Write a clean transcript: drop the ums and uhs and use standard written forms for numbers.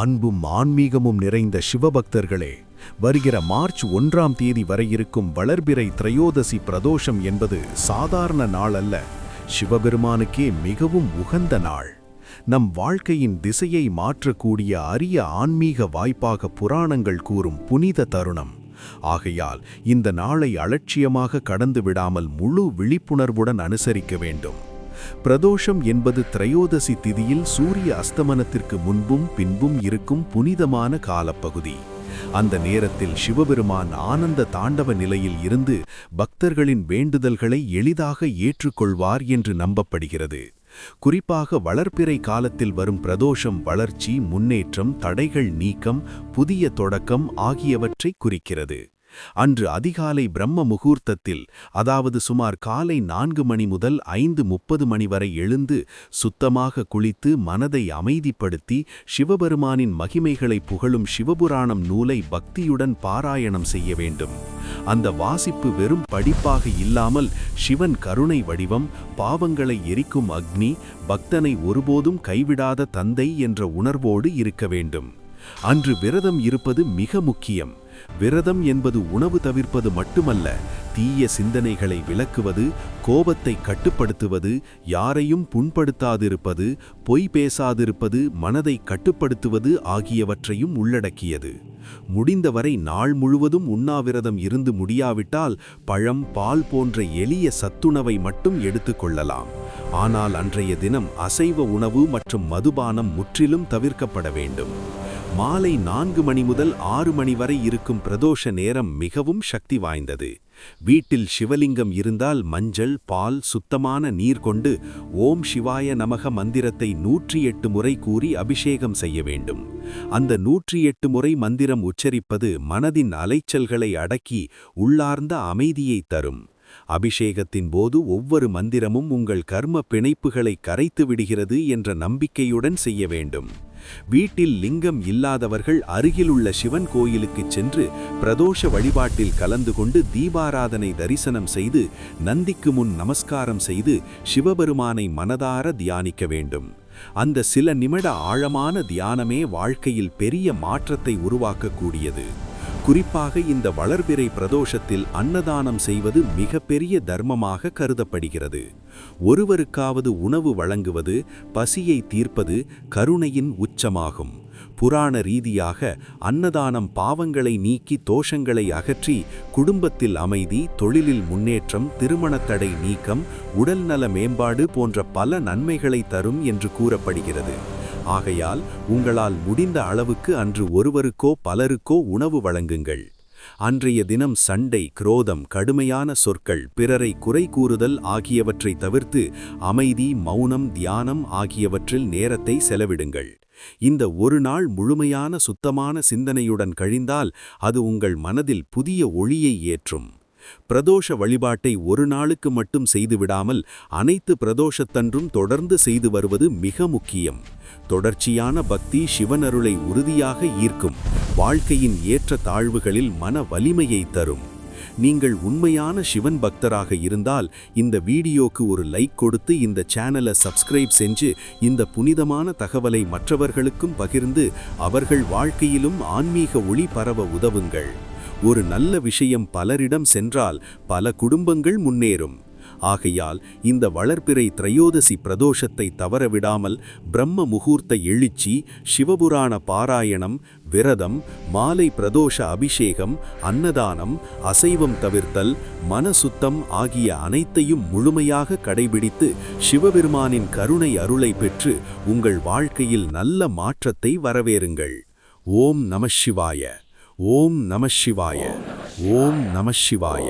அன்பும் ஆன்மீகமும் நிறைந்த சிவபக்தர்களே, வருகிற மார்ச் 1ஆம் தேதி வரை இருக்கும் வளர்பிறை திரையோதசி பிரதோஷம் என்பது சாதாரண நாள் அல்ல. சிவபெருமானுக்கே மிகவும் உகந்த நாள். நம் வாழ்க்கையின் திசையை மாற்றக்கூடிய அரிய ஆன்மீக வாய்ப்பாக புராணங்கள் கூறும் புனித தருணம். ஆகையால் இந்த நாளை அலட்சியமாக கடந்து விடாமல் முழு விழிப்புணர்வுடன் அனுசரிக்க வேண்டும். பிரதோஷம் என்பது திரையோதசி திதியில் சூரிய அஸ்தமனத்திற்கு முன்பும் பின்பும் இருக்கும் புனிதமான காலப்பகுதி. அந்த நேரத்தில் சிவபெருமான் ஆனந்த தாண்டவ நிலையில் இருந்து பக்தர்களின் வேண்டுதல்களை எளிதாக ஏற்றுக்கொள்வார் என்று நம்பப்படுகிறது. குறிப்பாக வளர்பிறை காலத்தில் வரும் பிரதோஷம் வளர்ச்சி, முன்னேற்றம், தடைகள் நீக்கம், புதிய தொடக்கம் ஆகியவற்றை குறிக்கிறது. அன்று அதிகாலை பிரம்ம முகூர்த்தத்தில், அதாவது சுமார் காலை 4 மணி முதல் 5:30 மணி வரை எழுந்து சுத்தமாக குளித்து மனதை அமைதிப்படுத்தி சிவபெருமானின் மகிமைகளை புகழும் சிவபுராணம் நூலை பக்தியுடன் பாராயணம் செய்ய வேண்டும். அந்த வாசிப்பு வெறும் படிப்பாக இல்லாமல் சிவன் கருணை வடிவம், பாவங்களை எரிக்கும் அக்னி, பக்தனை ஒருபோதும் கைவிடாத தந்தை என்ற உணர்வோடு இருக்க வேண்டும். அன்று விரதம் இருப்பது மிக முக்கியம். விரதம் என்பது உணவு தவிர்ப்பது மட்டுமல்ல, தீய சிந்தனைகளை விலக்குவது, கோபத்தை கட்டுப்படுத்துவது, யாரையும் புண்படுத்தாதிருப்பது, பொய் பேசாதிருப்பது, மனதை கட்டுப்படுத்துவது ஆகியவற்றையும் உள்ளடக்கியது. முடிந்தவரை நாள் முழுவதும் உண்ணாவிரதம் இருந்து முடியாவிட்டால் பழம், பால் போன்ற எளிய சத்துணவை மட்டும் எடுத்துக்கொள்ளலாம். ஆனால் அன்றைய தினம் அசைவ உணவு மற்றும் மதுபானம் முற்றிலும் தவிர்க்கப்பட வேண்டும். மாலை 4 மணி முதல் 6 மணி வரை இருக்கும் பிரதோஷ நேரம் மிகவும் சக்தி வாய்ந்தது. வீட்டில் சிவலிங்கம் இருந்தால் மஞ்சள், பால், சுத்தமான நீர் கொண்டு ஓம் சிவாய நமக மந்திரத்தை 108 முறை கூறி அபிஷேகம் செய்ய வேண்டும். அந்த 108 முறை மந்திரம் உச்சரிப்பது மனதின் அலைச்சல்களை அடக்கி உள்ளார்ந்த அமைதியை தரும். அபிஷேகத்தின் போது ஒவ்வொரு மந்திரமும் உங்கள் கர்ம பிணைப்புகளை கரைத்து விடுகிறது என்ற நம்பிக்கையுடன் செய்ய வேண்டும். வீட்டில் லிங்கம் இல்லாதவர்கள் அருகிலுள்ள சிவன் கோயிலுக்கு சென்று பிரதோஷ வழிபாட்டில் கலந்து கொண்டு தீபாராதனை தரிசனம் செய்து நந்திக்கு முன் நமஸ்காரம் செய்து சிவபெருமானை மனதார தியானிக்க வேண்டும். அந்த சில நிமிட ஆழமான தியானமே வாழ்க்கையில் பெரிய மாற்றத்தை உருவாக்கக்கூடியது. குறிப்பாக இந்த வளர்பிறை பிரதோஷத்தில் அன்னதானம் செய்வது மிகப்பெரிய தர்மமாக கருதப்படுகிறது. ஒருவருக்காவது உணவு வழங்குவது பசியை தீர்ப்பது கருணையின் உச்சமாகும். புராண ரீதியாக அன்னதானம் பாவங்களை நீக்கி தோஷங்களை அகற்றி குடும்பத்தில் அமைதி, தொழிலில் முன்னேற்றம், திருமணத்தடை நீக்கம், உடல்நல மேம்பாடு போன்ற பல நன்மைகளை தரும் என்று கூறப்படுகிறது. ஆகையால் உங்களால் முடிந்த அளவுக்கு அன்று ஒருவருக்கோ பலருக்கோ உணவு வழங்குங்கள். அன்றைய தினம் சண்டை, குரோதம், கடுமையான சொற்கள், பிறரை குறை கூறுதல் ஆகியவற்றை தவிர்த்து அமைதி, மௌனம், தியானம் ஆகியவற்றில் நேரத்தை செலவிடுங்கள். இந்த ஒரு நாள் முழுமையான சுத்தமான சிந்தனையுடன் கழிந்தால் அது உங்கள் மனதில் புதிய ஒளியை ஏற்றும். பிரதோஷ வழிபாட்டை ஒரு நாளுக்கு மட்டும் செய்துவிடாமல் அனைத்து பிரதோஷத்தன்றும் தொடர்ந்து செய்து வருவது மிக முக்கியம். தொடர்ச்சியான பக்தி சிவனருளை உறுதியாக ஈர்க்கும். வாழ்க்கையின் ஏற்ற தாழ்வுகளில் மன வலிமையை தரும். நீங்கள் உண்மையான சிவன் பக்தராக இருந்தால் இந்த வீடியோக்கு ஒரு லைக் கொடுத்து இந்த சேனலை சப்ஸ்கிரைப் செஞ்சு இந்த புனிதமான தகவலை மற்றவர்களுக்கும் பகிர்ந்து அவர்கள் வாழ்க்கையிலும் ஆன்மீக ஒளி பரவ உதவுங்கள். ஒரு நல்ல விஷயம் பலரிடம் சென்றால் பல குடும்பங்கள் முன்னேறும். ஆகையால் இந்த வளர்பிறை திரையோதசி பிரதோஷத்தை தவறவிடாமல் பிரம்ம முகூர்த்த எழுச்சி, சிவபுராண பாராயணம், விரதம், மாலை பிரதோஷ அபிஷேகம், அன்னதானம், அசைவம் தவிர்த்தல், மனசுத்தம் ஆகிய அனைத்தையும் முழுமையாக கடைபிடித்து சிவபெருமானின் கருணை அருளை பெற்று உங்கள் வாழ்க்கையில் நல்ல மாற்றத்தை வரவேறுங்கள். ஓம் நம சிவாய. ஓம் நம சிவாய. ஓம் நம சிவாய.